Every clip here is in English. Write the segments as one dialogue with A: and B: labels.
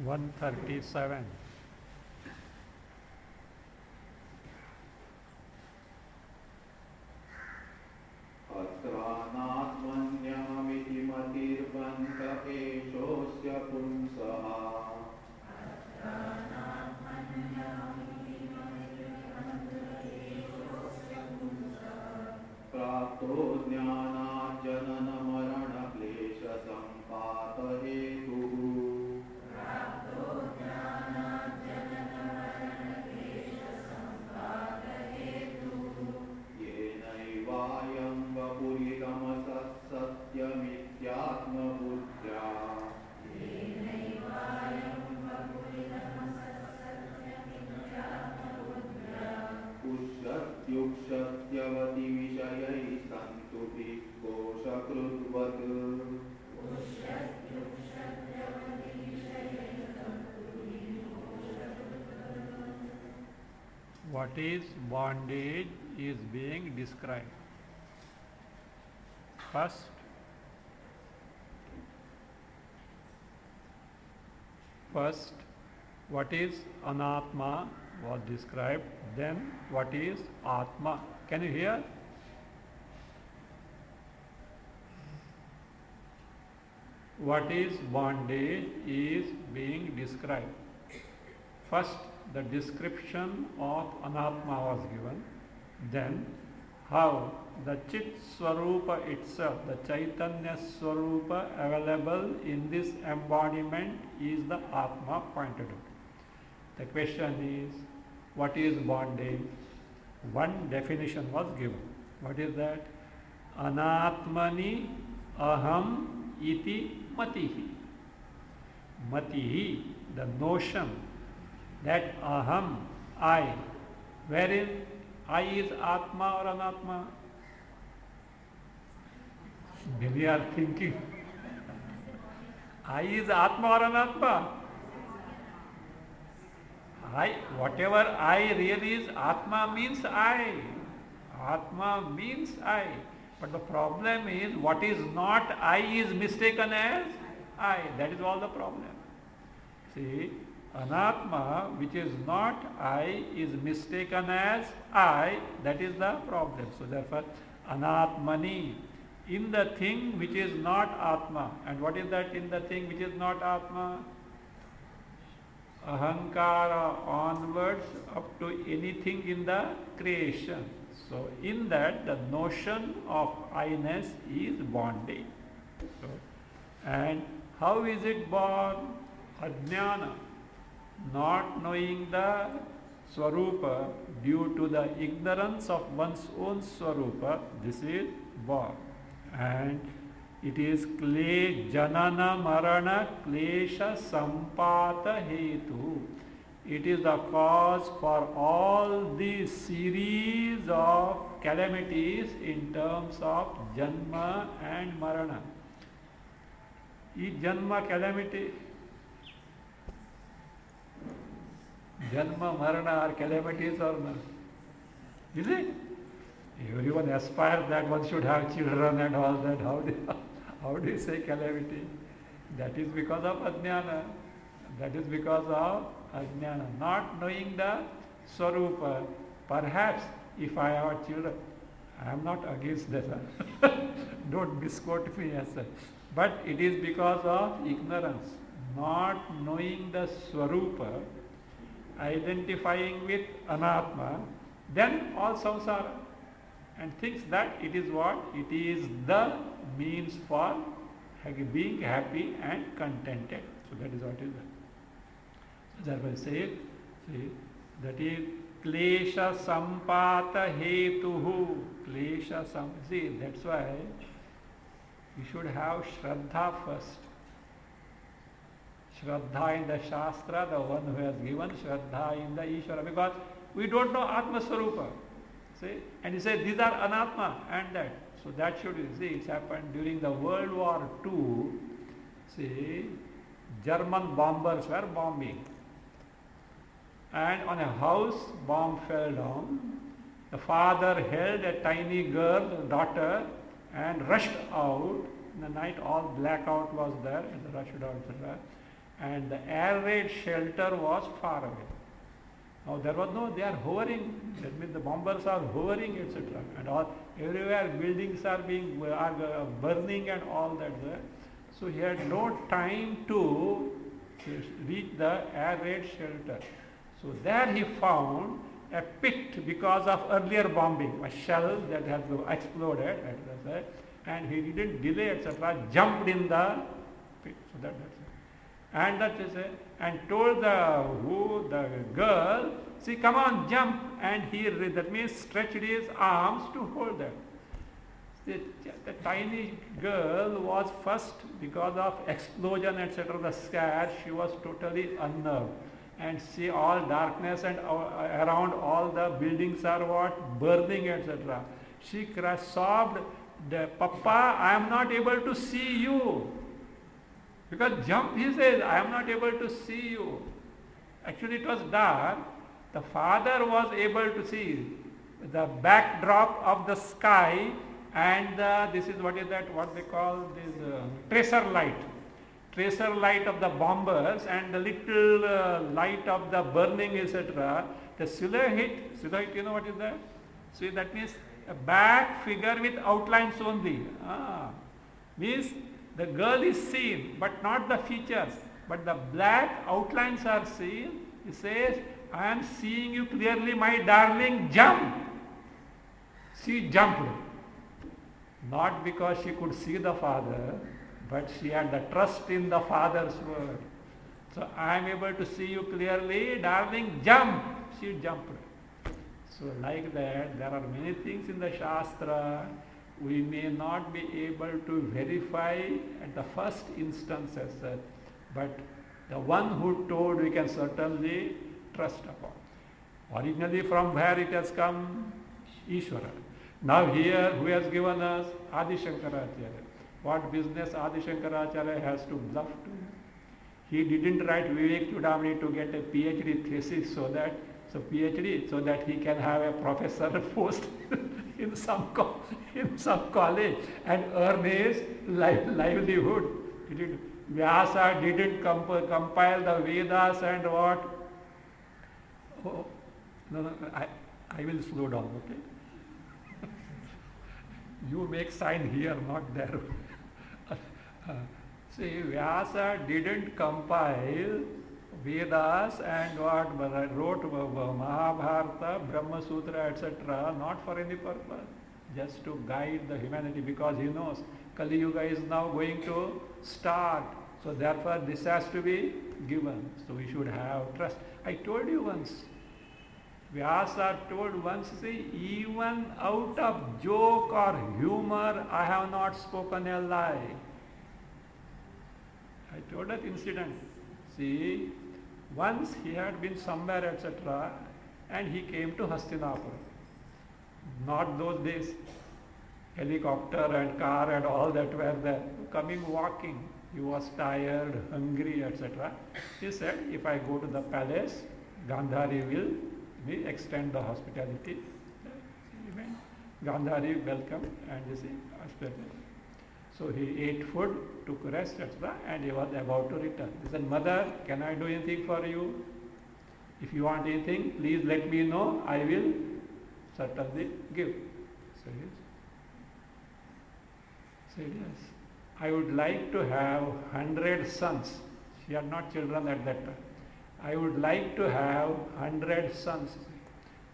A: 137.
B: अत्रानात्मन्यमिति मतिर्बन्ध एषोऽस्य पुंसः प्राप्तो ज्ञानात् जननमरणक्लेशसम्पातहेतुः येनैवायं वपुरिदमसः सत्यमित्यात्मबुद्ध्या उष्यत्युक्षत्यवति विषयैः सन्तुतिः कोशकृद्वत्
A: What is bondage is being described. First, what is anatma was described, then what is atma. Can you hear? What is bondage is being described. First, the description of anatma was given, then how the chit swarupa itself, the chaitanya swarupa available in this embodiment is the atma pointed out. The question is, what is bondage? One definition was given. What is that? Anatmani aham iti matihi. Matihi, the notion that aham, I, wherein I is atma or anatma? Many are thinking, I is atma or anatma? I, whatever I really is, atma means I. Atma means I. But the problem is, what is not I is mistaken as I. That is all the problem. See, anatma, which is not I, is mistaken as I. That is the problem. So therefore, anatmani, in the thing which is not atma. And what is that in the thing which is not atma? Ahankara onwards up to anything in the creation. So in that, the notion of I-ness is bondage. So, and how is it born? Ajnana, not knowing the swarupa due to the ignorance of one's own swarupa, this is born. And it is janana marana klesha sampata hetu. It is the cause for all these series of calamities in terms of janma and marana. Each janma calamity, janma, marana are calamities or not? Is it? Everyone aspires that one should have children and all that. How do you say calamity? That is because of ajnana. That is because of ajnana. Not knowing the swarupa. Perhaps if I have children, I am not against that. Don't misquote me as such. But it is because of ignorance. Not knowing the swarupa, identifying with anatma, then all samsara. And thinks that it is what? It is the means for being happy and contented. So that is what is that. So therefore say that is klesha sampata hetuhu. Klesha sam. See, that's why you should have Shraddha first. Shraddha in the Shastra, the one who has given Shraddha in the Ishvara, because we don't know Atma Swarupa. See? And he said these are anatma and that. So that should, see, it's happened during the World War II. See, German bombers were bombing. And on a house, bomb fell down. The father held a tiny girl, daughter, and rushed out. In the night, all blackout was there, and rushed out, etc. and the air raid shelter was far away. Now there was no, they are hovering, that means the bombers are hovering, etc. And all, everywhere buildings are being, burning and all that there. So he had no time to reach the air raid shelter. So there he found a pit because of earlier bombing, a shell that had exploded, and he didn't delay, etc., jumped in the pit. So that's it. And that is it. And told the girl, see, come on, jump. And he, that means stretched his arms to hold her. The tiny girl was first, because of explosion, etc., the scare, she was totally unnerved. And see all darkness and around all the buildings are what? Burning, etc. She sobbed, Papa, I am not able to see you. Because jump, he says, I am not able to see you. Actually it was dark. The father was able to see the backdrop of the sky, and this is what they call this tracer light of the bombers, and the little light of the burning, etc. The silhouette, you know what is that? See, that means a back figure with outlines only. Means the girl is seen, but not the features, but the black outlines are seen. He says, I am seeing you clearly, my darling, jump. She jumped. Not because she could see the father, but she had the trust in the father's word. So I am able to see you clearly, darling, jump. She jumped. So like that, there are many things in the Shastra we may not be able to verify at the first instance as such, but the one who told we can certainly trust upon. Originally from where it has come? Ishvara. Now here who has given us? Adi Shankaracharya. What business Adi Shankaracharya has to bluff to? He didn't write Vivek Chudamani to get a PhD thesis so that he can have a professor post in some college and earn his livelihood. Vyasa didn't compile the Vedas and what? Oh, no, I will slow down, okay? You make sign here, not there. See, Vyasa didn't compile Vedas and wrote Mahabharata, Brahma Sutra, etc., not for any purpose, just to guide the humanity, because he knows Kali Yuga is now going to start. So therefore this has to be given. So we should have trust. I told you once, Vyasa told once, see, even out of joke or humor, I have not spoken a lie. I told that incident. See, once he had been somewhere, etc., and he came to Hastinapura. Not those days, helicopter and car and all that were there. Coming walking, he was tired, hungry, etc. He said, if I go to the palace, Gandhari will extend the hospitality. He went. Gandhari welcomed and you see, hospitality. So he ate food, took rest, etc., and he was about to return. He said, Mother, can I do anything for you? If you want anything, please let me know. I will certainly give. So he said, yes. I would like to have 100 sons. She had not children at that time. I would like to have 100 sons.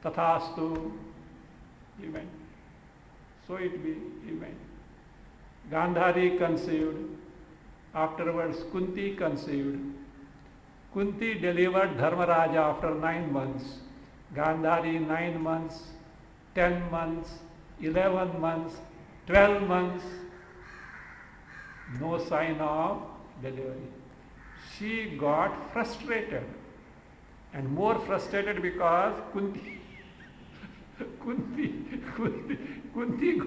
A: Tathastu. He went. So it be, he went. Gandhari conceived. Afterwards Kunti conceived. Kunti delivered Dharmaraja after 9 months. Gandhari 9 months, 10 months, 11 months, 12 months. No sign of delivery. She got frustrated, and more frustrated because Kunti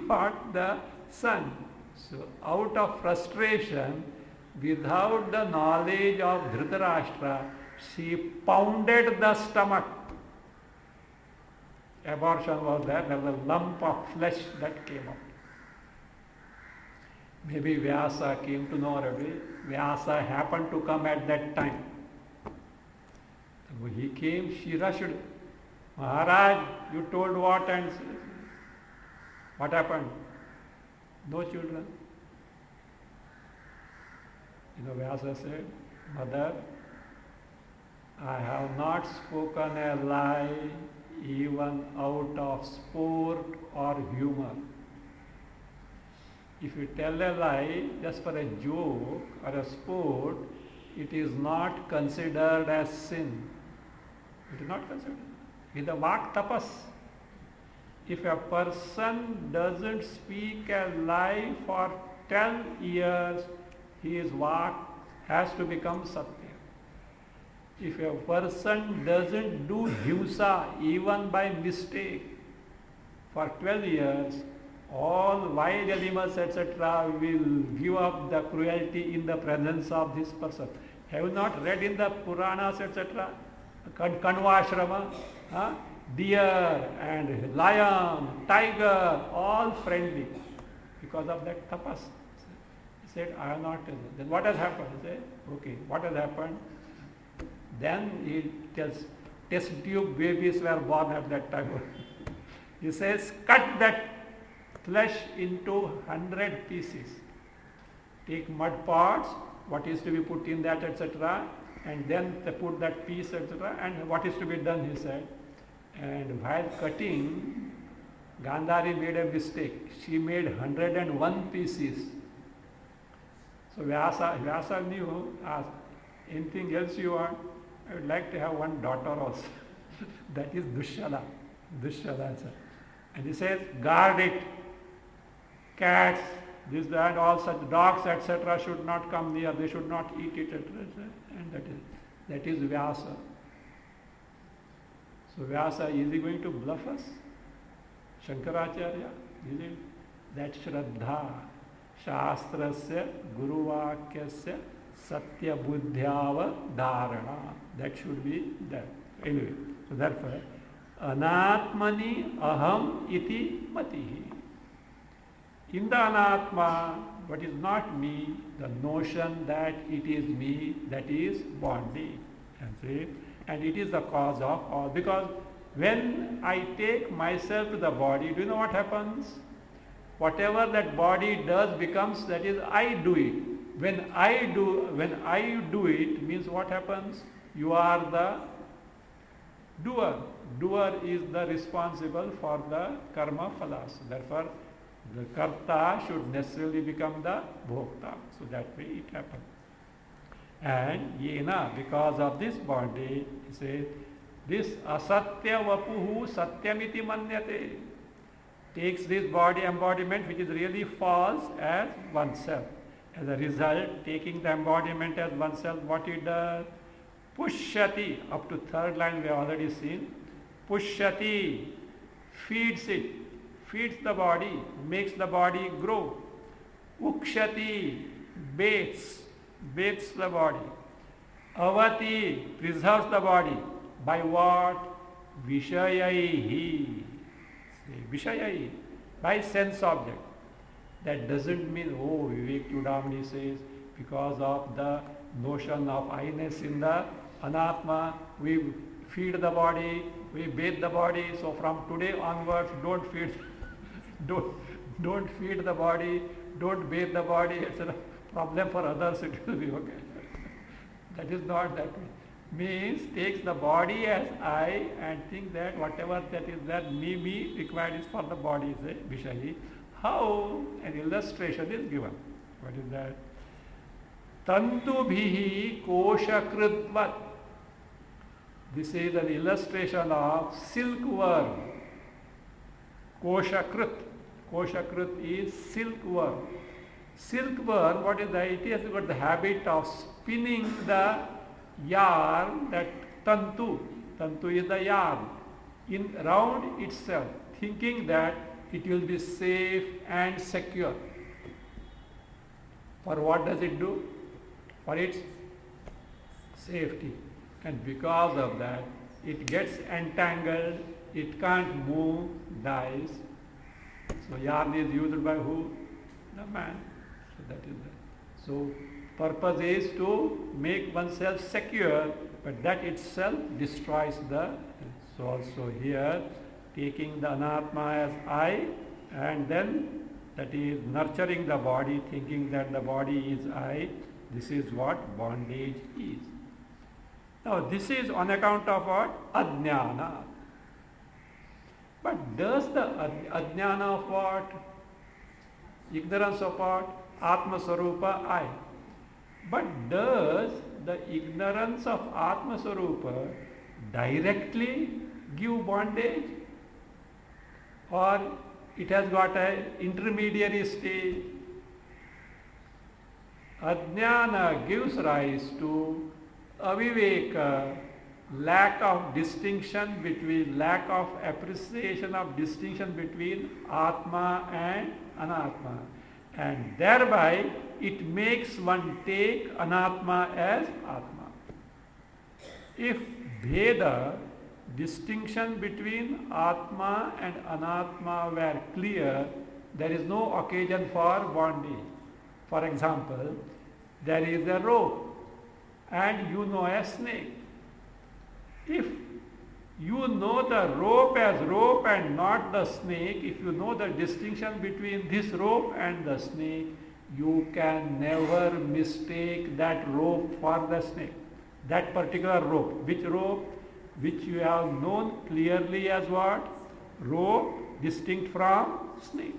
A: got the son. So out of frustration, without the knowledge of Dhritarashtra, she pounded the stomach. Abortion was there was a lump of flesh that came out. Maybe Vyasa came to know already. Vyasa happened to come at that time. So he came, she rushed. Maharaj, you told what and what happened? No children. Vyasa said, Mother, I have not spoken a lie even out of sport or humor. If you tell a lie just for a joke or a sport, it is not considered as sin. It is not considered. It is a vak tapas. If a person doesn't speak a lie for 10 years, his vak has to become satya. If a person doesn't do himsa even by mistake for 12 years, all wild animals etc. will give up the cruelty in the presence of this person. Have you not read in the Puranas etc.? Kanvashrama, deer and lion, tiger, all friendly because of that tapas. He said, I am not. Then what has happened? He said, okay, what has happened? Then he tells, test tube babies were born at that time. He says, cut that flesh into 100 pieces. Take mud pots, what is to be put in that, etc. And then they put that piece, etc. And what is to be done, he said. And while cutting, Gandhari made a mistake. She made 101 pieces. So Vyasa knew, asked, anything else you want? I would like to have one daughter also. That is Dushala. And he says, guard it. Cats, this, that, all such dogs, etc. should not come near. They should not eat it, etc. And that is Vyasa. So Vyasa, is he going to bluff us? Shankaracharya, is it? That Shraddha, Shastrasya, Guruvakyasya, Satya Buddhyava Dharana. That should be there. Anyway, so therefore, Anatmani Aham Iti Matihi. In the Anatma, what is not me, the notion that it is me, that is body. And it is the cause of all. Because when I take myself to the body, do you know what happens? Whatever that body does becomes, that is, I do it. When I do it, means what happens? You are the doer. Doer is the responsible for the karma phalas. Therefore, the karta should necessarily become the bhokta. So that way it happens. And yena, because of this body, he says, this asatya vapuhu satyamiti manyate, takes this body embodiment which is really false as oneself. As a result, taking the embodiment as oneself, what it does? Pushyati, up to third line we have already seen. Pushyati, feeds it, feeds the body, makes the body grow. Ukshati, bathes the body. Avati, preserves the body. By what? Vishayaihi. Vishayaihi, by sense object. That doesn't mean, Vivek Chudamani says, because of the notion of I-ness in the Anatma, we feed the body, we bathe the body, so from today onwards, don't feed the body, don't bathe the body, it's a problem for others, it will be okay. That is not that way. Means takes the body as I and think that whatever that is that me required is for the body, is a Vishayi. How? An illustration is given. What is that? Tantu bhihi koshakritvat. This is an illustration of silkworm. Koshakrit. Koshakrit is silkworm. Silkworm, what is that? It has got the habit of spinning the yarn, that tantu. Tantu is the yarn. Round itself, thinking that it will be safe and secure. For what does it do? For its safety. And because of that, it gets entangled, it can't move, dies. So yarn is used by who? The man. So that is that. So purpose is to make oneself secure, but that itself destroys the. So also here, taking the anatma as I, and then that is nurturing the body, thinking that the body is I. This is what bondage is. Now this is on account of what? Ajnana. But does the ajnana of what? Ignorance of what? Atma Sarupa I. But does the ignorance of Atma Sarupa directly give bondage? Or it has got an intermediary stage? Ajnana gives rise to aviveka, lack of distinction between, lack of appreciation of distinction between Atma and Anatma. And thereby it makes one take Anatma as Atma. If Veda, distinction between Atma and Anatma were clear, there is no occasion for bondage. For example, there is a rope and you know a snake. If you know the rope as rope and not the snake, if you know the distinction between this rope and the snake, you can never mistake that rope for the snake. That particular rope. Which rope? Which you have known clearly as what? Rope distinct from snake.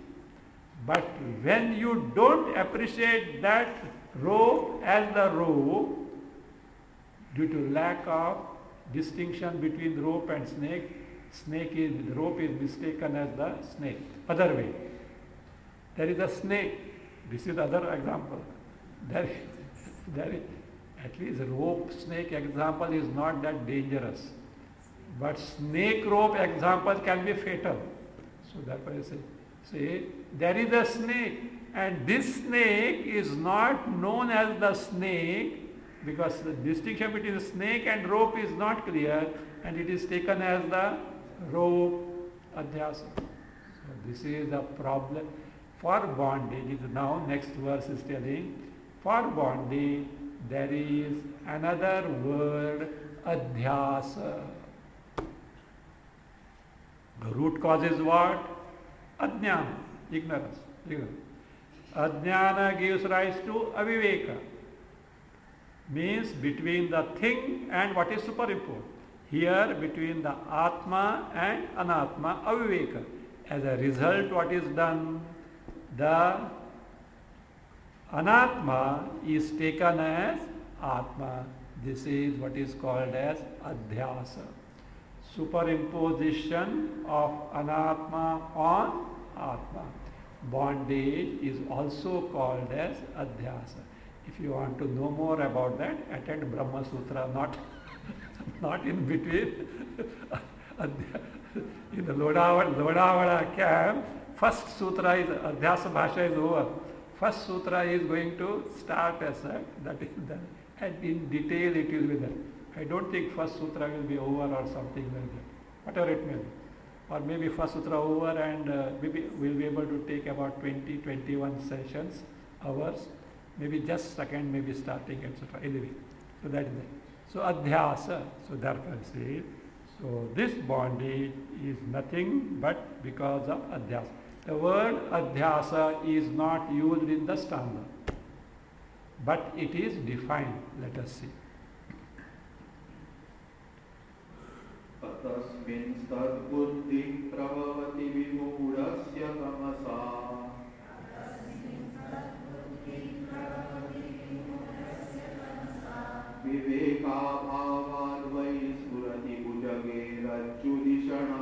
A: But when you don't appreciate that rope as the rope, due to lack of distinction between rope and snake, rope is mistaken as the snake. Other way, there is a snake. This is other example. There is at least rope snake example is not that dangerous, but snake rope example can be fatal. So therefore I say there is a snake, and this snake is not known as the snake, because the distinction between the snake and rope is not clear, and it is taken as the rope adhyasa. So this is a problem for bondage. Now next verse is telling, for bondage there is another word, adhyasa. The root cause is what? Ajnana, ignorance. Ajnana gives rise to aviveka. Means between the thing and what is superimposed. Here between the Atma and Anatma, aviveka. As a result, what is done? The Anatma is taken as Atma. This is what is called as adhyasa. Superimposition of Anatma on Atma. Bondage is also called as adhyasa. If you want to know more about that, attend Brahma Sutra, not in between. In the Lodawala camp, first sutra is Adhyasa Bhasha is over. First sutra is going to start as that is done. And in detail it will be done. I don't think first sutra will be over or something like that. Whatever it may be. Or maybe first sutra over and maybe we'll be able to take about 20-21 sessions, hours. Maybe just second, maybe starting, etc. Anyway, so that is it. So adhyasa. So therefore I say, so this bondage is nothing but because of adhyasa. The word adhyasa is not used in the stanza, but it is defined. Let us see.
B: Atasmin stad buddhi pravavati vimudasya tamasa. Viveka bhavar vai spurati bhujage rajjudishana.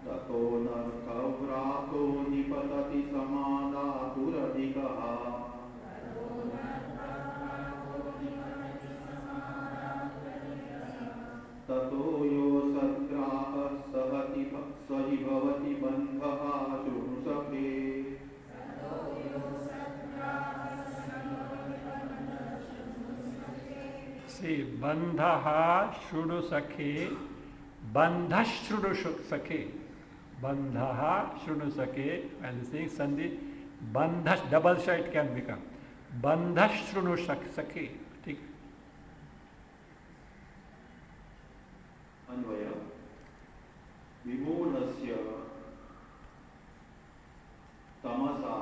B: Tato nartha vrato nipatati samada turadikaha. Tato yo sadraha sahati sahi bhavati bandhaha shurusake.
A: See, bandhaha shudu sakhe, bandhashrudu sakhe. Bandhaha Shrunusake. When saying Sandhi, Bandhash, double sha it can become. Bandhash Shrunusake. ठीक.
B: अन्वय विमूढस्य तमसा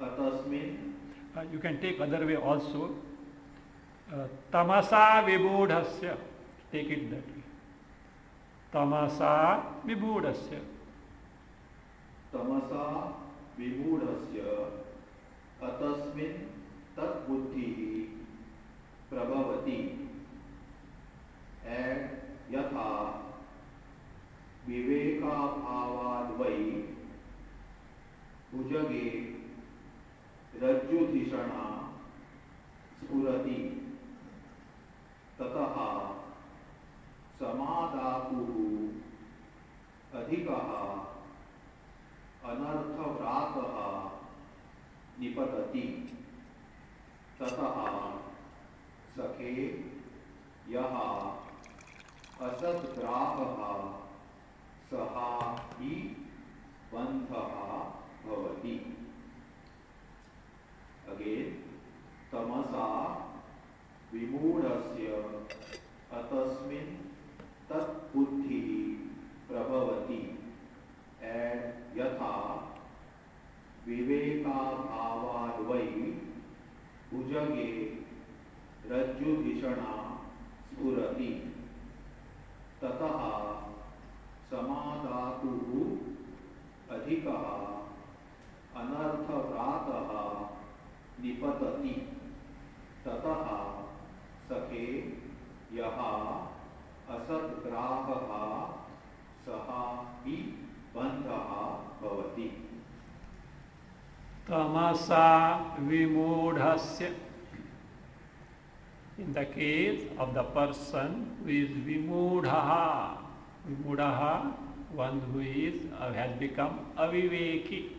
B: अतस्मिन्.
A: You can take other way also. Tamasa vibodhasya. Take it that way. Tamasa vibodhasya.
B: तमसा विमूढस्य अतस्मिन् तद्बुद्धिः प्रभवति. And यथा विवेकाभावाद्वै भुजगे रज्जुधिषणा स्फुरति. ततः समादातुः अधिकः अनर्थव्रातः निपतति. ततः सखे यः असद्ग्राहः सः हि बन्धः भवति. Again, तमसा विमूढस्य अतस्मिन् तद्बुद्धिः प्रभवति. And यथा विवेकाभावाद्वै भुजगे रज्जुधिषणा स्फुरति. ततः समादातुः अधिकः अनर्थव्रातः निपतति. ततः सखे यः असद्ग्राहः सः हि बन्धः भवति.
A: Tamasa vimudhasya. In the case of the person who is vimudhaha, vimudhaha, one who has become aviveki.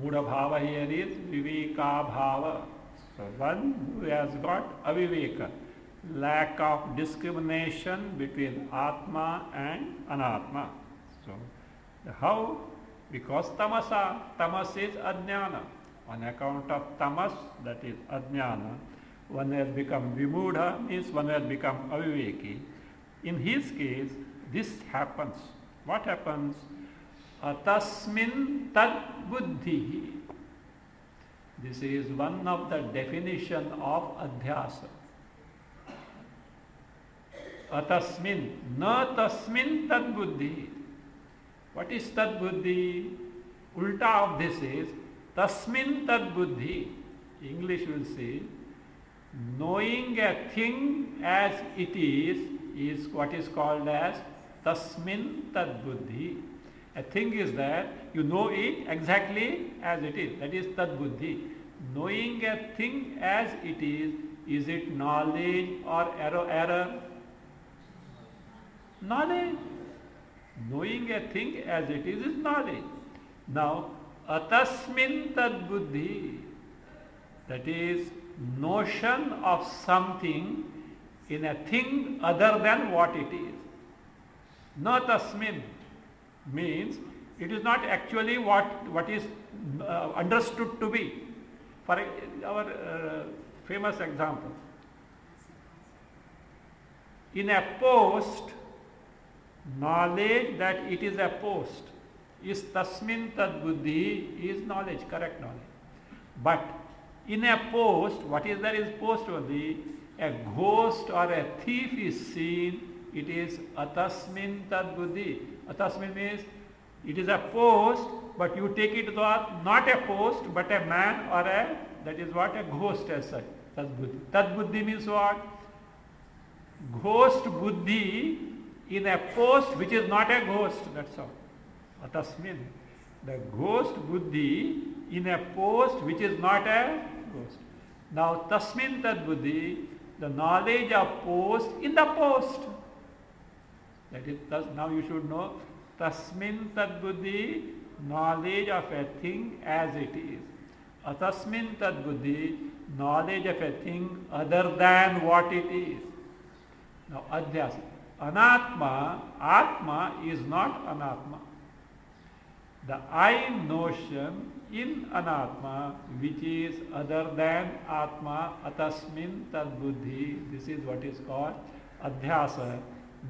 A: Mudha bhava here is viveka bhava. So one who has got aviveka, lack of discrimination between atma and anatma. So how? Because tamasa, tamas is ajnana. On account of tamas, that is ajnana, one has become vimudha, means one has become aviveki. In his case, this happens. What happens? Atasmin tad buddhi. This is one of the definition of adhyasa. Atasmin, na tasmin tad buddhi. What is tad buddhi? Ulta of this is tasmin tad buddhi. English will say, knowing a thing as it is what is called as tasmin tad buddhi. A thing is that you know it exactly as it is. That is tad buddhi. Knowing a thing as it is it knowledge or error? Knowledge. Knowing a thing as it is knowledge. Now, atasmin tad buddhi, that is notion of something in a thing other than what it is. Na tasmin means it is not actually what is understood to be. For our famous example, in a post, knowledge that it is a post is tasmin tad buddhi, is knowledge, correct knowledge. But in a post, what is there is post only, a ghost or a thief is seen, it is atasmin tad buddhi. Atasmin means it is a post, but you take it not a post, but a man or a, that is what, a ghost as such. Tad buddhi. Tad buddhi means what? Ghost buddhi in a post which is not a ghost, that's all. Atasmin. The ghost buddhi in a post which is not a ghost. Now tasmin tad buddhi, the knowledge of post in the post. That is, now you should know tasmin tad buddhi, knowledge of a thing as it is. Atasmin tad buddhi, knowledge of a thing other than what it is. Now adhyasa. anatma, atma is not anatma. The I notion in anatma, which is other than atma, atasmin tad buddhi, this is what is called adhyasa,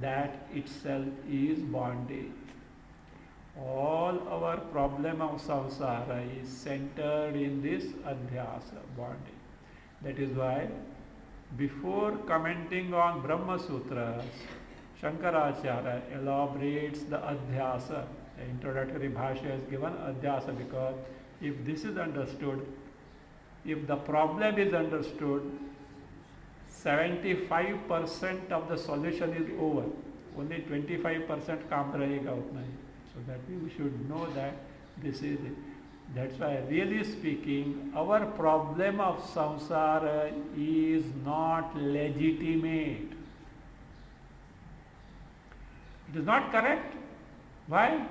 A: that itself is bondage. All our problem of samsara is centered in this adhyasa, bondage. That is why before commenting on Brahma Sutras, Shankaracharya elaborates the adhyasa. The introductory bhashya is given adhyasa, because if this is understood, if the problem is understood, 75% of the solution is over. Only 25% काम रहेगा उतना ही. So that we should know that this is it. That's why, really speaking, our problem of samsara is not legitimate. It is not correct. Why?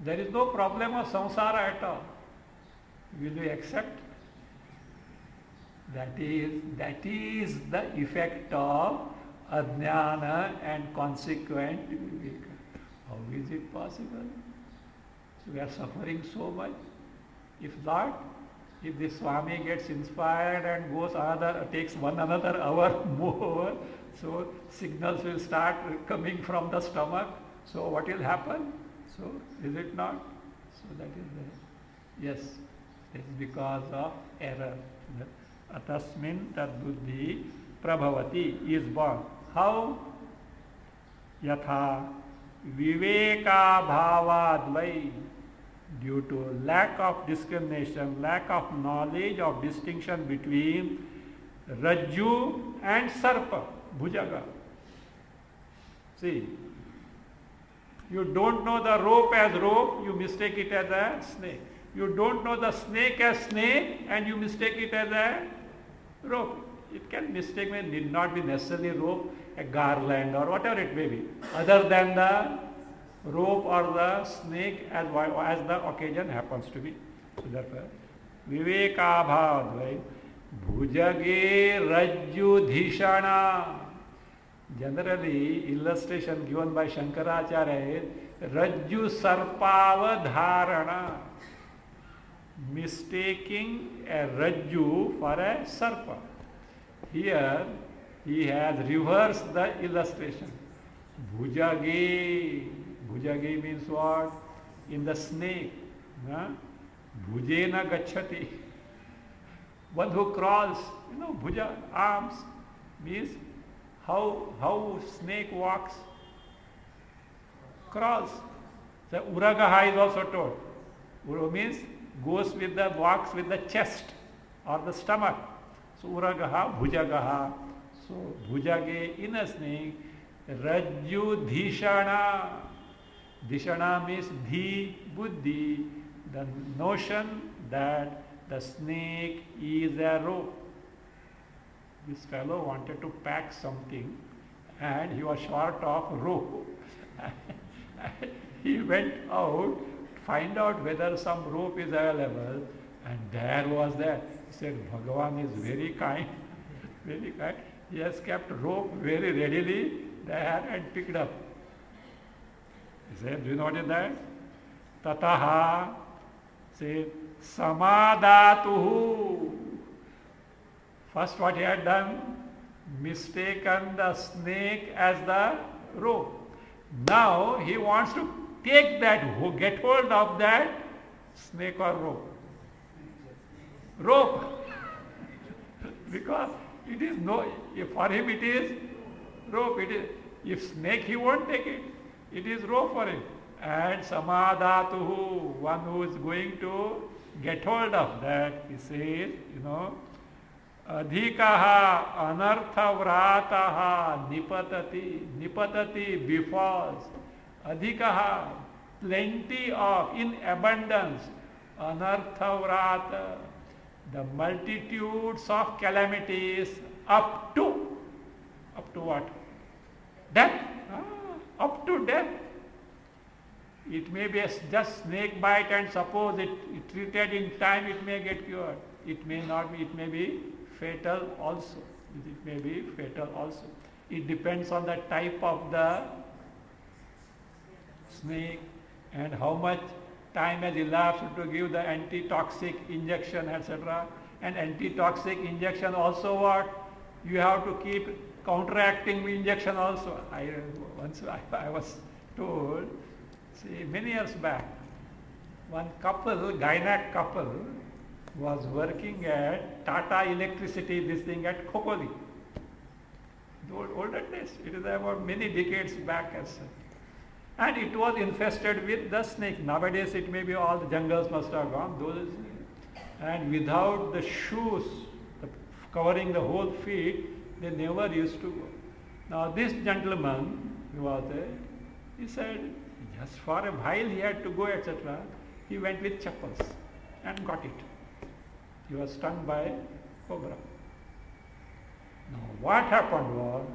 A: There is no problem of samsara at all. Will you accept? That is the effect of ajnana and consequent viveka. How is it possible? So we are suffering so much. If not, if the Swami gets inspired and goes takes another hour more, so signals will start coming from the stomach. So what will happen? So is it not? So that is the, yes, it is because of error. Atasmin tad buddhi prabhavati is born. How? Yatha viveka bhavadvai. Due to lack of discrimination, lack of knowledge of distinction between Rajju and Sarpa, Bhujaga. See, you don't know the rope as rope, you mistake it as a snake. You don't know the snake as snake and you mistake it as a rope. It can mistake, need not be necessarily rope, a garland or whatever it may be, other than the rope or the snake as the occasion happens to be. So therefore, vivekabhavadvai bhujage rajju dhishana. Generally, illustration given by Shankaracharya is rajju sarpavadharana, mistaking a rajju for a sarpa. Here, he has reversed the illustration. Bhujage. Bhujage means what? In the snake. Bhujena gacchati. One who crawls, bhuja, arms, means how snake walks, crawls. So uragaha is also told. Ura means walks with the chest or the stomach. So uragaha, bhujagaha. So bhujage in a snake, rajju dhishana. Dhishana means dhi, buddhi, the notion that the snake is a rope. This fellow wanted to pack something and he was short of rope. He went out to find out whether some rope is available, and there was that. He said, Bhagavan is very kind, very kind. He has kept rope very readily there and picked up. He said, do you know what is that? Tataha, say, samadatuhu. First what he had done, mistaken the snake as the rope. Now he wants to take that, get hold of that snake or rope. Rope. Because it is for him it is rope. It is, if snake he won't take it. It is rope for him. And samadhatuhu, one who is going to get hold of that, he says, adhikaha anarthavrataha nipatati befalls. Adhikaha, plenty of, in abundance. Anarthavrata, the multitudes of calamities up to what? Death. Up to death. It may be just snake bite, and suppose it treated in time, it may get cured. It may not be, it may be fatal also. It may be fatal also. It depends on the type of the snake and how much time has elapsed to give the antitoxic injection, etc. And antitoxic injection also what? You have to keep counteracting injection also. I was told, see, many years back, one couple, Gynec couple, was working at Tata Electricity, this thing at Khopoli. The older days, it is about many decades back as such. And it was infested with the snake. Nowadays it may be all the jungles must have gone. Those, and without the shoes covering the whole feet, they never used to go. Now this gentleman who was there, he said, just for a while he had to go, etc. He went with chappals and got it. He was stung by cobra. Now what happened was,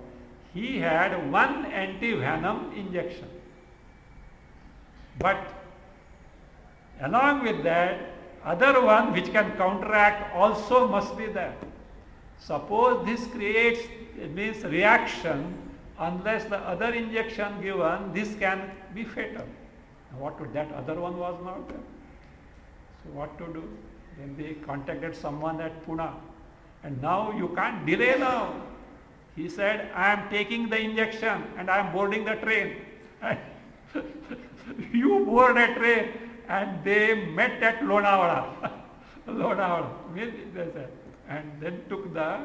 A: he had one anti-venom injection. But along with that, other one which can counteract also must be there. Suppose this creates, it means reaction, unless the other injection given, this can be fatal. Now what would that other one was not there? So what to do? Then they contacted someone at Pune. And now you can't delay now. He said, I am taking the injection and I am boarding the train. You board a train and they met at Lonavala. Lonavala. And then took the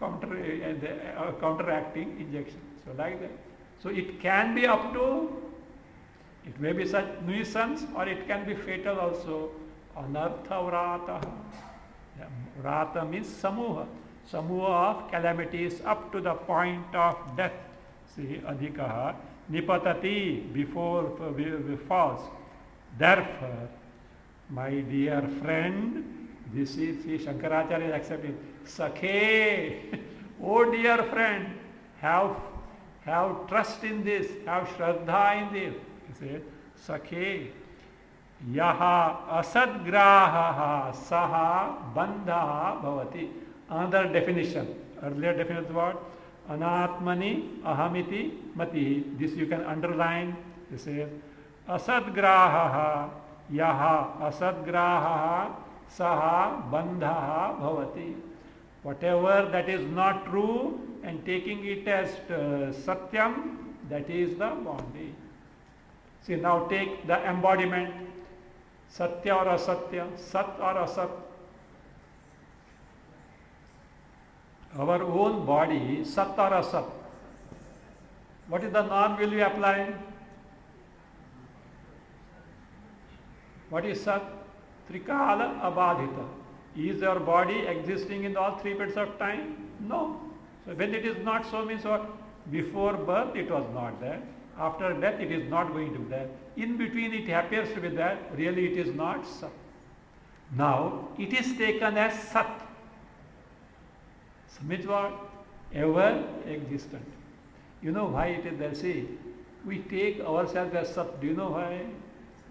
A: counteracting injection. So like that. So it can be up to, it may be such nuisance or it can be fatal also. Anartha vrata. Vrata means samuha. Samuha of calamities up to the point of death. See, adhikaha. Nipatati, before falls. Therefore, my dear friend, this is, see, Shankaracharya is accepting. Sakhe, oh dear friend, have trust in this, have shraddha in this. He said, Sakhe, yaha asadgraha saha bandha bhavati. Another definition, earlier definition was what? Anatmani ahamiti mati. This you can underline. This is asadgraha yaha asadgraha saha bandha bhavati. Whatever that is not true and taking it as satyam, that is the bondage. See, now take the embodiment, satya or asatya, sat or asat. Our own body, sat or asat. What is the norm will we apply? What is sat? Trikala abadhita. Is your body existing in all three periods of time? No. So when it is not so, means what? Before birth it was not there. After death it is not going to be there. In between it appears to be there. Really it is not sat. Now it is taken as sat. So means what? Ever existent. You know why it is there? See, we take ourselves as sat. Do you know why?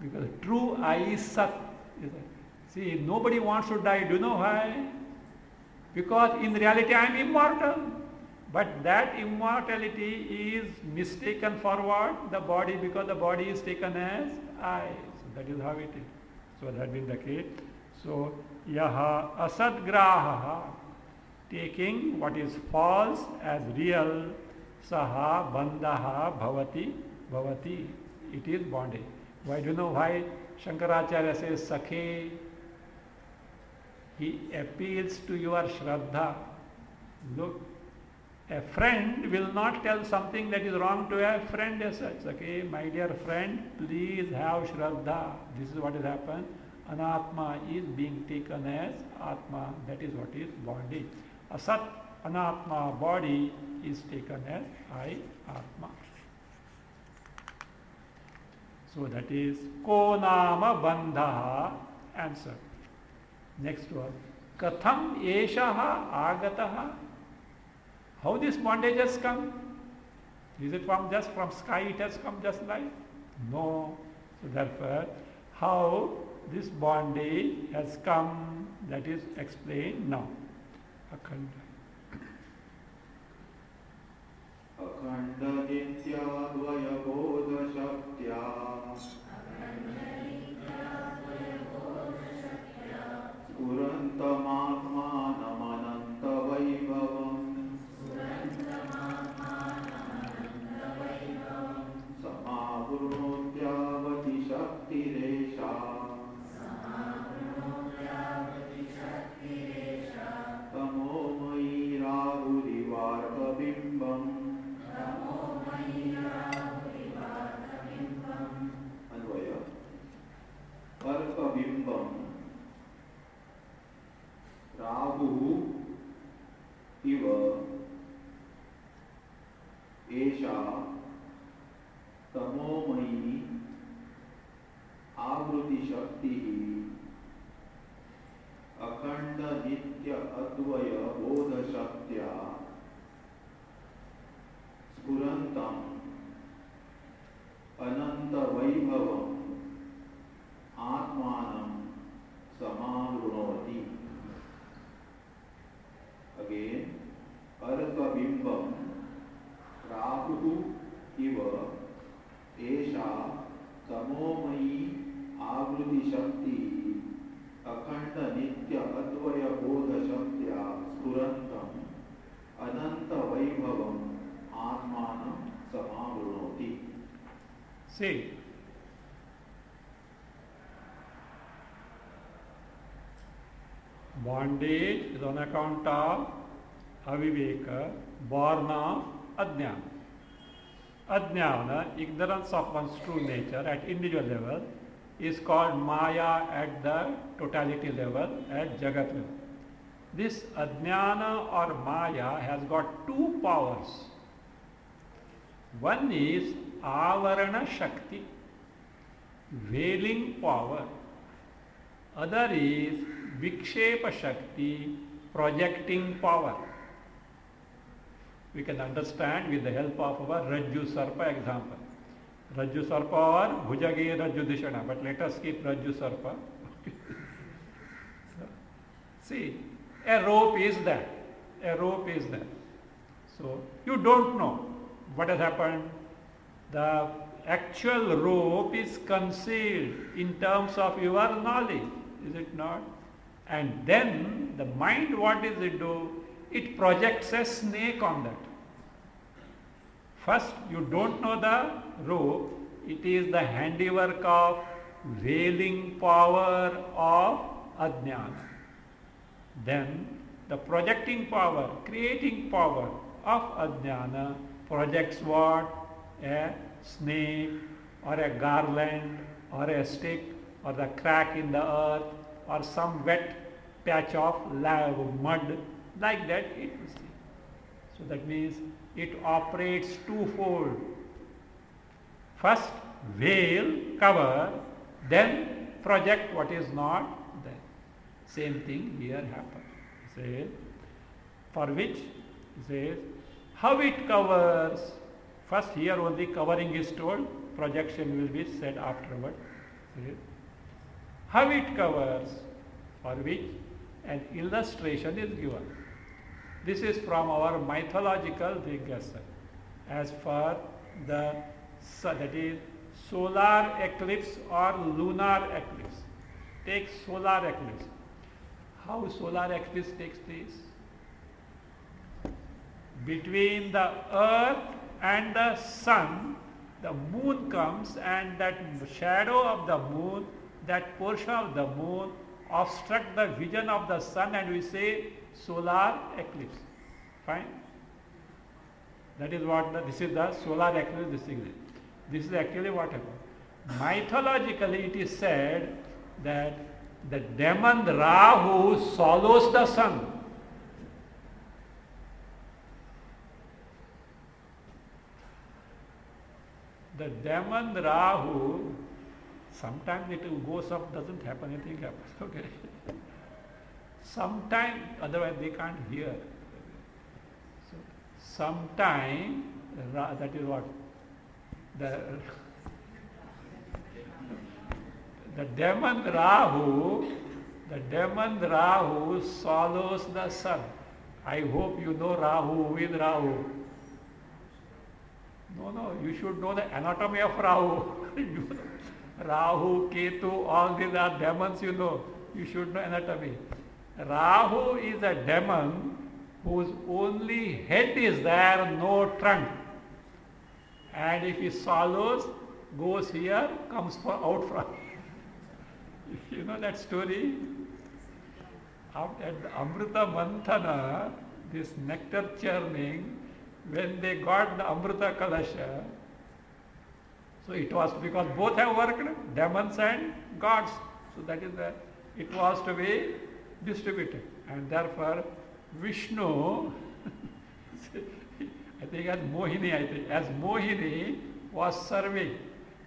A: Because true I is sat. See, nobody wants to die. Do you know why? Because in reality I am immortal. But that immortality is mistaken for what? The body, because the body is taken as I. So that is how it is. So that has been the case. So, yaha asadgraha, taking what is false as real, saha bandhaha bhavati. It is bondage. Why do you know why Shankaracharya says Sakhe? He appeals to your shraddha. Look, a friend will not tell something that is wrong to a friend as such. Okay, my dear friend, please have shraddha. This is what has happened. Anatma is being taken as Atma. That is what is bondage. Asat, Anatma, body is taken as I, Atma. So that is Ko Nama Bandha. Answer. Next one. Katham Eshaha Agataha. How this bondage has come? Is it from just from sky it has come just like? No. So therefore, how this bondage has come, that is explained now. Akhanda.
B: अखंड नित्याद्वय बोध शक्त्या स्फुरन्तमात्मानमनन्त समावृणोत्यावति शक्तिरेषा तमोमयी राहुरिवार्कबिम्बम् अन्वय अर्कबिम्बम् राहु इव एषा तमोमयी आवृत्ति शक्ति अखंड नित्य अद्वय बोध शक्त्या स्फुरन्तम् अनंत वैभवम् आत्मानं समावृणोति. Again, अर्कबिम्बं राहु इव एषा तमोमयी आवृत्ति शक्ति अखंड नित्य अद्वय बोध शक्त्या स्फुरन्तम् अनंत वैभवम् आत्मानं समावृणोति.
A: See, bondage is on account of aviveka, born of ajnana. Ajnana, ignorance of one's true nature at individual level, is called Maya at the totality level, at Jagat level. This Ajnana or Maya has got two powers. One is Avarana Shakti, veiling power. Other is Vikshepa Shakti, projecting power. We can understand with the help of our Rajju Sarpa example. Rajju Sarpa or Bhujagi Rajju Dishana, but let us keep Rajju Sarpa. So, see, a rope is there. A rope is there. So, you don't know what has happened. The actual rope is concealed in terms of your knowledge, is it not? And then the mind, what does it do? It projects a snake on that. First, you don't know the rope. It is the handiwork of veiling power of Ajnana. Then, the projecting power, creating power of Ajnana projects what? A snake or a garland or a stick or the crack in the earth or some wet patch of mud, like that it will see. So that means it operates twofold. First veil, cover, then project what is not there. Same thing here happens. Says, for which, says, how it covers. First here only covering is told, projection will be said afterward. How it covers, for which an illustration is given. This is from our mythological Vigyasa. As for the, that is solar eclipse or lunar eclipse. Take solar eclipse. How solar eclipse takes place? Between the earth and the sun, the moon comes, and that shadow of the moon, that portion of the moon obstruct the vision of the sun, and we say solar eclipse. Fine? That is what this is the solar eclipse. This is actually what happened. Mythologically it is said that the demon Rahu swallows the sun. The demon Rahu, sometimes it goes up, doesn't happen, anything happens. Okay. Sometime, otherwise they can't hear. So, sometime, that is what? The demon Rahu swallows the sun. I hope you know Rahu with Rahu. No, you should know the anatomy of Rahu. Rahu, Ketu, all these are demons, you know. You should know anatomy. Rahu is a demon whose only head is there, no trunk. And if he swallows, goes here, comes out from. You know that story? At the Amrita Manthana, this nectar churning, when they got the Amrita Kalasha, so it was because both have worked, demons and gods. So that is it was to be distributed. And therefore, Vishnu, I think as Mohini was serving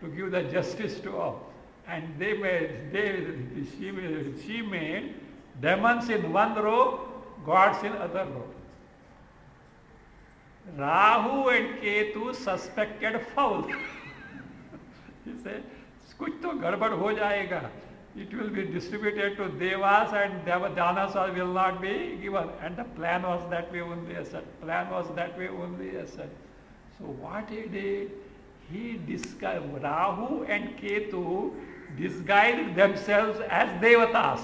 A: to give the justice to all. And she made demons in one row, gods in other row. Rahu and Ketu suspected foul. He said, कुछ तो गड़बड़ हो जाएगा. It will be distributed to Devas and Danas will not be given. And the plan was that way only as such. So what he did, he disguised, Rahu and Ketu disguised themselves as Devatas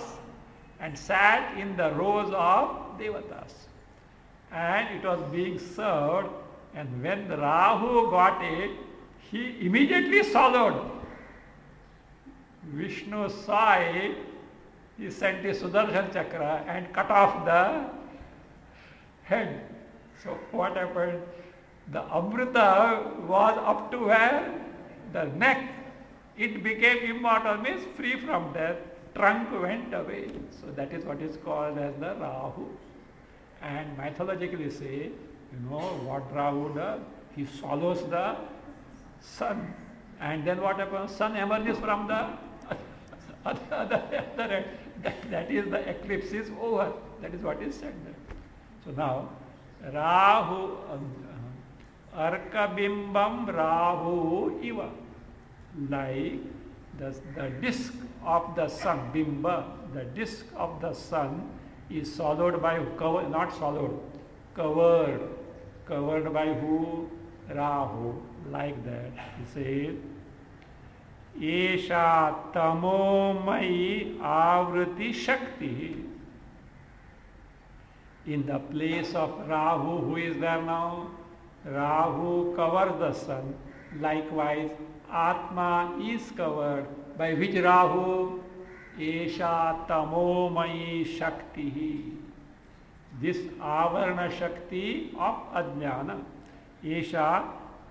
A: and sat in the rows of Devatas. And it was being served, and when Rahu got it, he immediately swallowed. Vishnu saw it, he sent his Sudarshan Chakra and cut off the head. So what happened? The Amrita was up to where? The neck. It became immortal, means free from death. Trunk went away. So that is what is called as the Rahu. And mythologically say, you know what Rahu does? He swallows the sun. And then what happens? Sun emerges from the other end. That is the eclipse is over. That is what is said there. So now, Rahu, Arkabimbam Rahu Iva. Like the disk of the sun, Bimba, the disk of the sun is swallowed by, not swallowed, covered by who? Rahu, like that. He says, Esha tamomai avriti shakti. In the place of Rahu, who is there now? Rahu covers the sun. Likewise, Atma is covered by which Rahu? Esha tamomai shakti. This avarana shakti of ajnana. Esha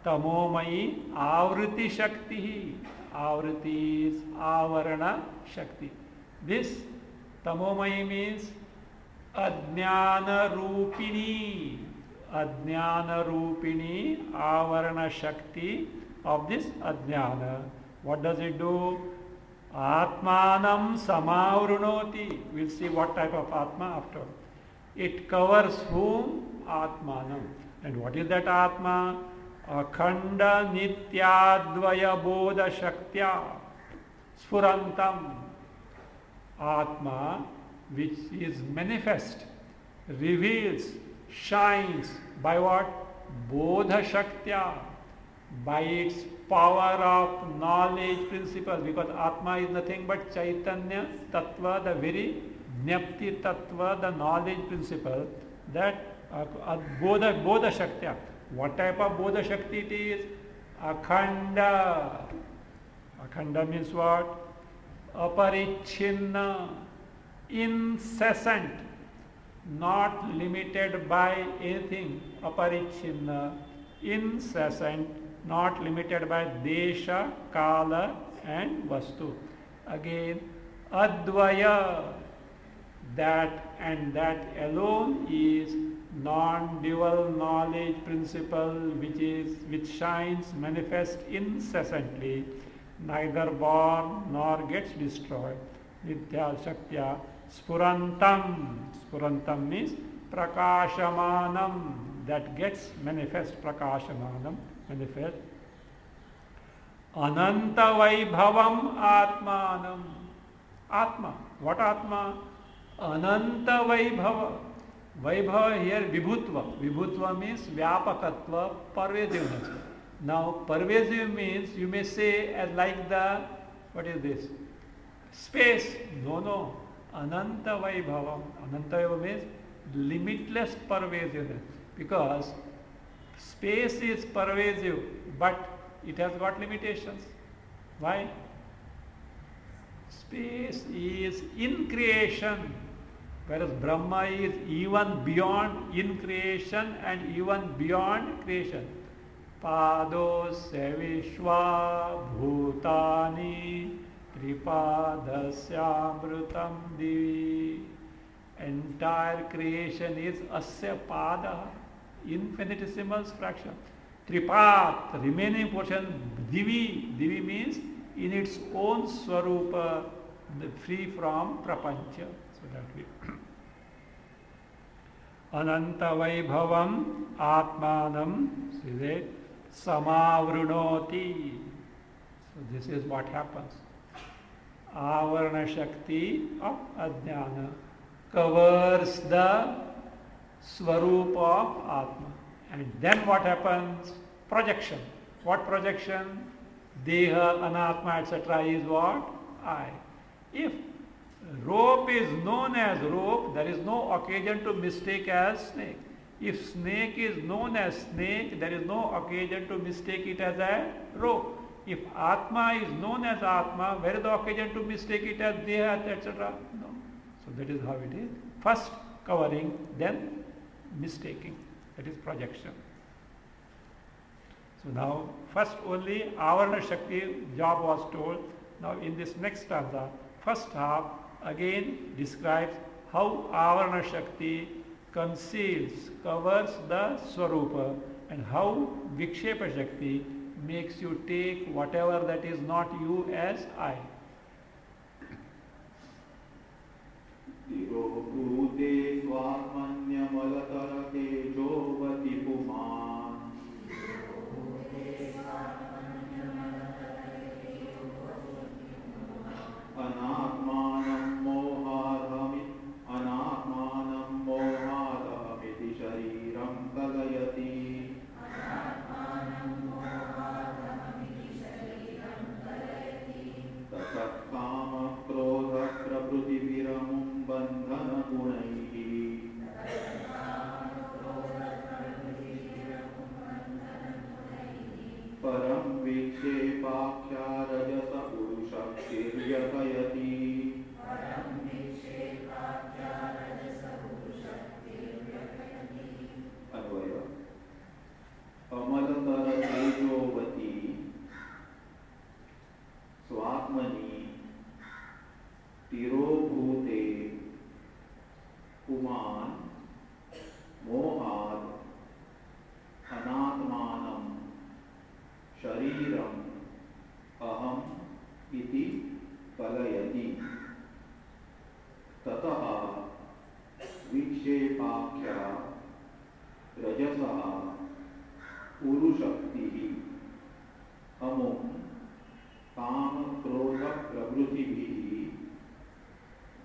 A: tamomai avriti shakti. Avriti is avarana shakti. This tamomai means ajnana rupini. Ajnana rupini avarana shakti of this ajnana. What does it do? Atmanam samavrunoti. We'll see what type of Atma after. It covers whom? Atmanam. And what is that Atma? Akhanda nityadvaya bodha shaktya sfurantam. Atma, which is manifest, reveals, shines by what? Bodha shaktya. By its power of knowledge principle, because Atma is nothing but Chaitanya Tattva, the very Jnapti Tattva, the knowledge principle, that Bodha Shaktya. What type of Bodha Shakti it is? Akhanda. Akhanda means what? Aparichinna, incessant, not limited by anything. Aparichinna, incessant, not limited by desha, kala and vastu. Again, advaya, that and that alone is non-dual knowledge principle which shines, manifests incessantly, neither born nor gets destroyed. Nitya Shaktya Spurantam. Spurantam means Prakashamanam, that gets manifest, Prakashamanam, manifest. Ananta Vaibhavam Atmanam. Atma. What Atma? Ananta Vaibhava. Vaibhava here Vibhutva. Vibhutva means Vyapakatva, pervasiveness. Now, pervasive means you may say as like the, what is this? Space. No, no. Ananta Vaibhavam. Ananta Vaibhavam means limitless pervasiveness. Because space is pervasive, but it has got limitations. Why? Space is in creation, whereas Brahma is even beyond in creation and even beyond creation. Padosya Vishwa Bhutani Tripadasya Divi. Entire creation is Asya Pada, infinitesimal fraction. Tripad, remaining portion, Divi. Divi means in its own Swarupa, free from Prapancha. So that we Ananta Vaibhavam Atmanam, see that, Samavrunoti. So this is what happens. Avarana Shakti of Ajnana covers the Swarupa of Atma. And then what happens? Projection. What projection? Deha, Anatma, etc. is what? I. If rope is known as rope, there is no occasion to mistake as snake. If snake is known as snake, there is no occasion to mistake it as a rope. If Atma is known as Atma, where is the occasion to mistake it as Deha, etc.? No. So that is how it is. First covering, then mistaking. That is projection. So now, first only Avarana Shakti job was told. Now in this next stanza, first half again describes how Avarana Shakti conceals, covers the Swarupa, and how Vikshepa Shakti makes you take whatever that is not you as I.
B: Tirobrute Swatmanyamalatarate Jovati Puman Anatmanam Moharhamiti Shariram Kalayati Tatat Kama Krodha Prabhuti Viramum Bandhana Gunaihi Param Vikshepakhya Rajasa Purushaktiryatayati Advaya Amalatara Tejovati Swatmani Tirobhute Kuman Mohad Anatmanam Shariram Aham Iti Kalayati Tataha Vikshepakhya Rajasaha Urushaktihi Amum Kama Krodha Prabhutibihi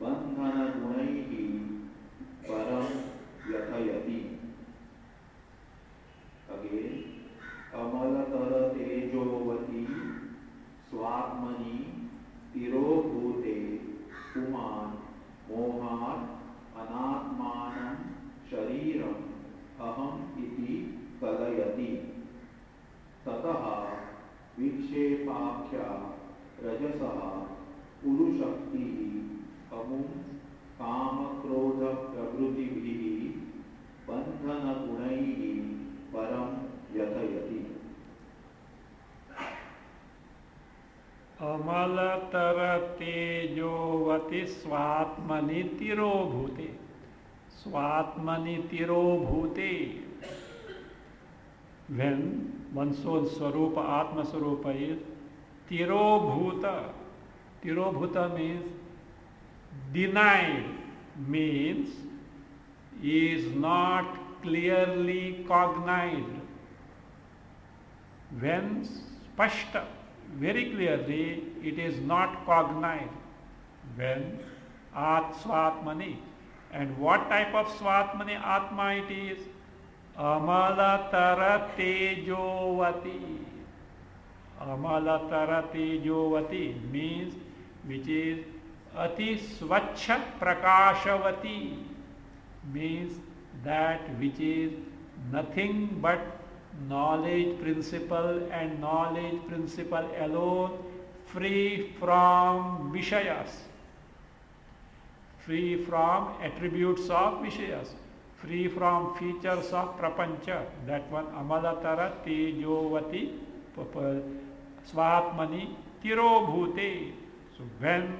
B: Bandhana Gunaihi Param Yathayati. Again, Amalatara Tejovati Swatmani Tirobhute Kuman Mohar Anatmanam Shariram Aham Iti Kalayati Tataha Vikshepakhya Rajasaha Urushaktihi Amum Kama Krodha Prabhutibihi Bandhana Gunaihi Param Yathayati.
A: Amalatara Tejovati Swatmani Tirobhute. Swatmani Tirobhute. When one's own Swarupa, Atma Swarupa is Tirobhuta. Tirobhuta means denied, means is not clearly cognized. When spashta, very clearly, it is not cognized. When Swatmani. And what type of Swatmani Atma it is? Amalatara tejovati. Amalatara tejovati means which is ati swachha prakashavati, means that which is nothing but knowledge principle and knowledge principle alone, free from vishayas, free from attributes of vishayas, free from features of prapancha. That one amalatara tejovati swatmani tirobhute. So when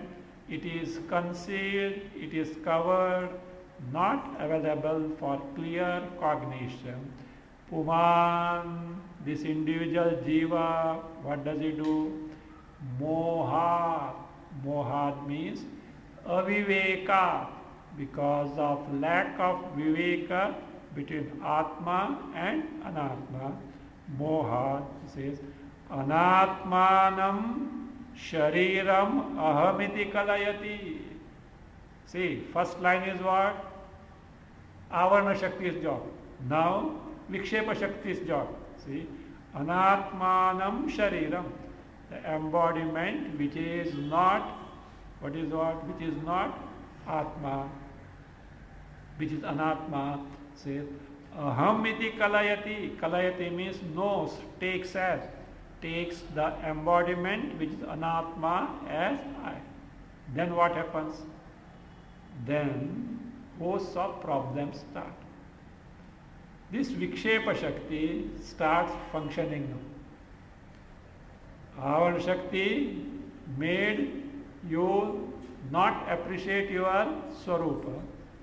A: it is concealed, it is covered, not available for clear cognition. Puman, this individual jiva, what does he do? Moha. Moha means aviveka, because of lack of viveka between Atma and Anatma. Moha says, Anatmanam shariram ahamiti kalayati. See, first line is what? Avarana Shakti's job. Now, Vikshepa Shakti's job. See, Anatmanam shariram, the embodiment which is not, what is what? Which is not Atma, which is Anatma, says, Ahamiti kalayati. Kalayati means knows, takes as, takes the embodiment which is Anatma as I. Then what happens? Then hosts of problems start. This Vikshepa Shakti starts functioning now. Our Shakti made you not appreciate your Swarupa.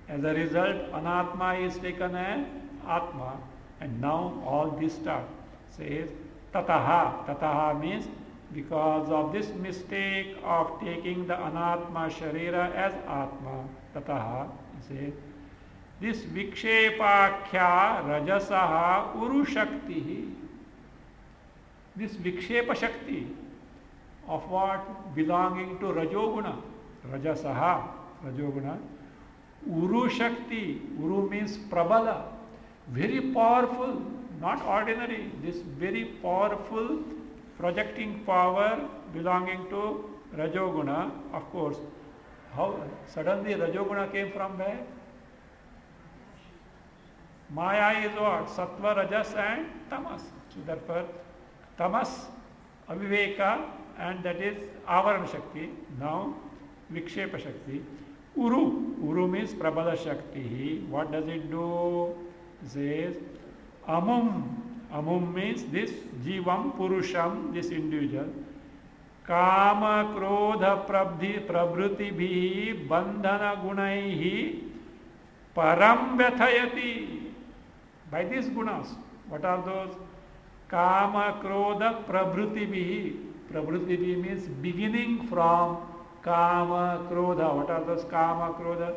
A: As a result, Anatma is taken as Atma, and now all this start. Says Tataha. Tataha means because of this mistake of taking the Anatma Sharira as Atma. Tataha, says this Vikshepakya Rajasaha Uru Shakti. This Vikshepa Shakti of what? Belonging to Rajoguna. Rajasaha, Rajoguna. Uru Shakti. Uru means Prabala. Very powerful, not ordinary. This very powerful projecting power belonging to Rajoguna. Of course, how suddenly Rajoguna came from where? Maya is what? Sattva, Rajas and Tamas. So therefore, Tamas, Aviveka, and that is Avarana Shakti. Now, Vikshepa Shakti. Uru. Uru means Prabala Shakti. What does it do? It says, Amum. Amum means this Jivam Purusham, this individual. Kama Krodha Prabhuti Bhi Bandhana Gunaihi Param Vyathayati. By these gunas, what are those? Kama Krodha Prabhuti Bhi. Prabhuti Bhi means beginning from Kama Krodha. What are those Kama Krodha?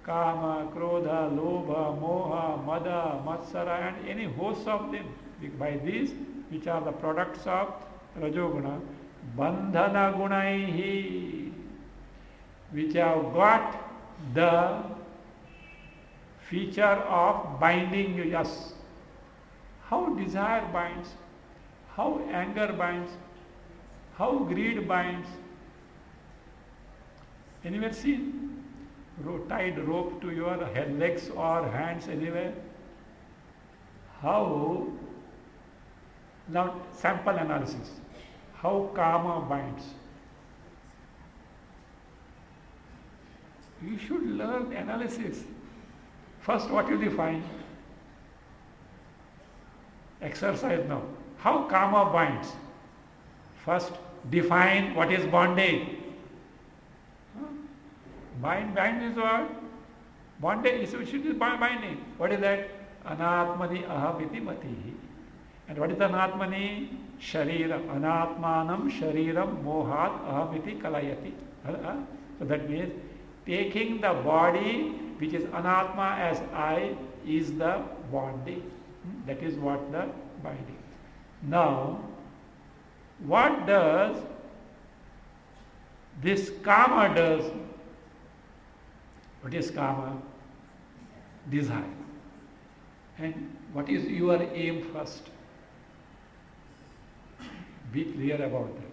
A: Kama, Krodha, Lobha, Moha, Mada, Matsara, and any host of them. By these, which are the products of Rajoguna, Bandhana Gunaihi, which have got the feature of binding you. Yes. How desire binds, how anger binds, how greed binds. Anywhere seen? Tied rope to your legs or hands anywhere? How? Now sample analysis. How karma binds. You should learn analysis. First, what will you find? Exercise now. How karma binds. First, define what is bondage. Bind is what? Bondage is binding. What is that? Anatmani ahamiti matihi. And what is anatmani? Sharira. Anatmanam shariram mohat ahamiti kalayati. So that means taking the body which is anatma as I is the bondage. That is what the binding. Now, what does this karma does? What is karma? Desire. And what is your aim first? Be clear about that.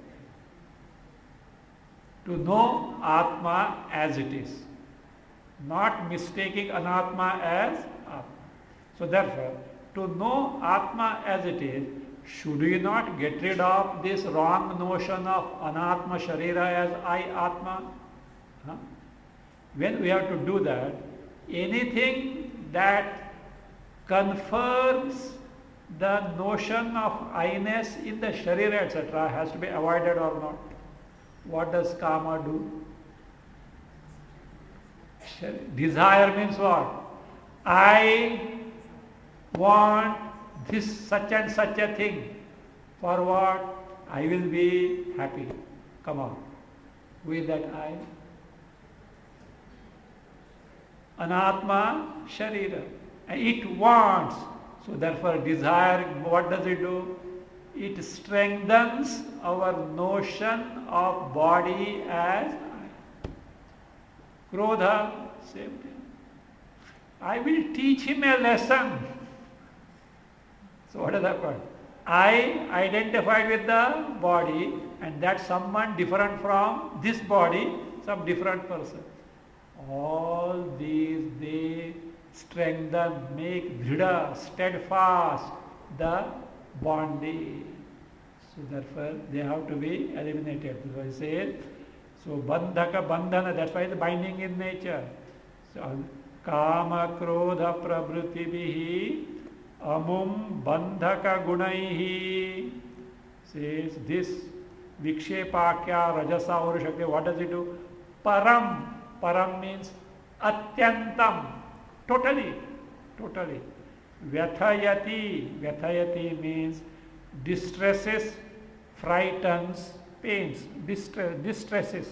A: To know Atma as it is, not mistaking Anatma as Atma. So therefore, to know Atma as it is, should we not get rid of this wrong notion of Anatma Sharira as I Atma? Huh? When we have to do that, anything that confirms the notion of I-ness in the Sharira etc. has to be avoided or not. What does Kama do? Desire means what? I want this such and such a thing. For what? I will be happy. Come on. Who is that I? Anatma Sharira. It wants. So therefore desire, what does it do? It strengthens our notion of body as I. Krodha, same thing. I will teach him a lesson. So what has happened? I identified with the body, and that someone different from this body, some different person. All these, they strengthen, make dhrida, steadfast the bondage. So therefore they have to be eliminated. So I say, so bandhaka bandhana, that's why the binding in nature. So kama krodha pravritibihi amum bandhaka gunaihi, says this vikshepakya rajasa urushakti. What does it do? Param. Param means atyantam. Totally. Vyathayati. Vyathayati means distresses, frightens, pains, distresses.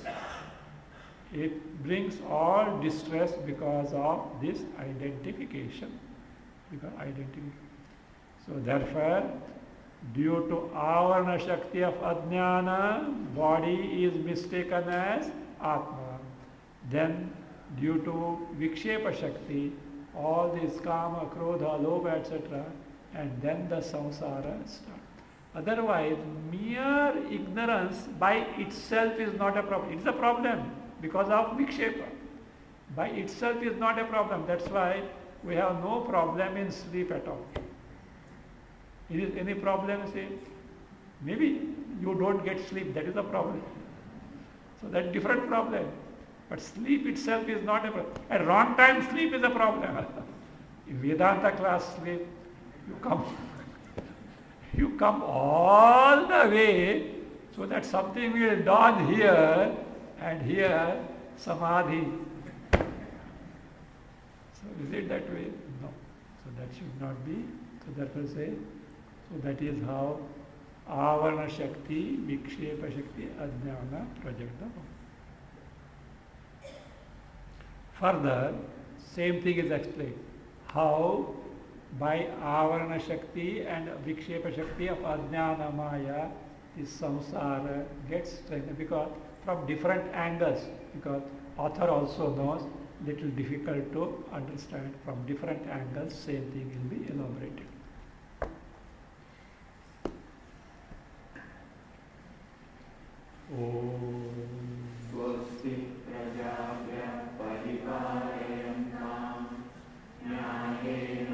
A: It brings all distress because of this identification. So therefore, due to avarana shakti of ajnana, body is mistaken as Atma. Then due to vikshepa shakti, all this kama, krodha, lobha, etc., and then the samsara starts. Otherwise, mere ignorance by itself is not a problem. It's a problem because of vikshepa. By itself is not a problem. That's why we have no problem in sleep at all. Is any problem, say? Maybe you don't get sleep, that is a problem. So that's different problem. But sleep itself is not a problem. At wrong time, sleep is a problem. In Vedanta class sleep, you come all the way so that something will dawn here and here samadhi. So is it that way? No. So that should not be. So therefore say, so that is how avarana shakti, vikshepa shakti, ajnana project the body. Further, same thing is explained. How by avarana shakti and vikshepa shakti of ajnana maya, this samsara gets strengthened because from different angles, because author also knows little difficult to understand. From different angles, same thing will be elaborated.
B: स्वस्ति प्रजाभ्यः परिपालयन्तां न्यायेन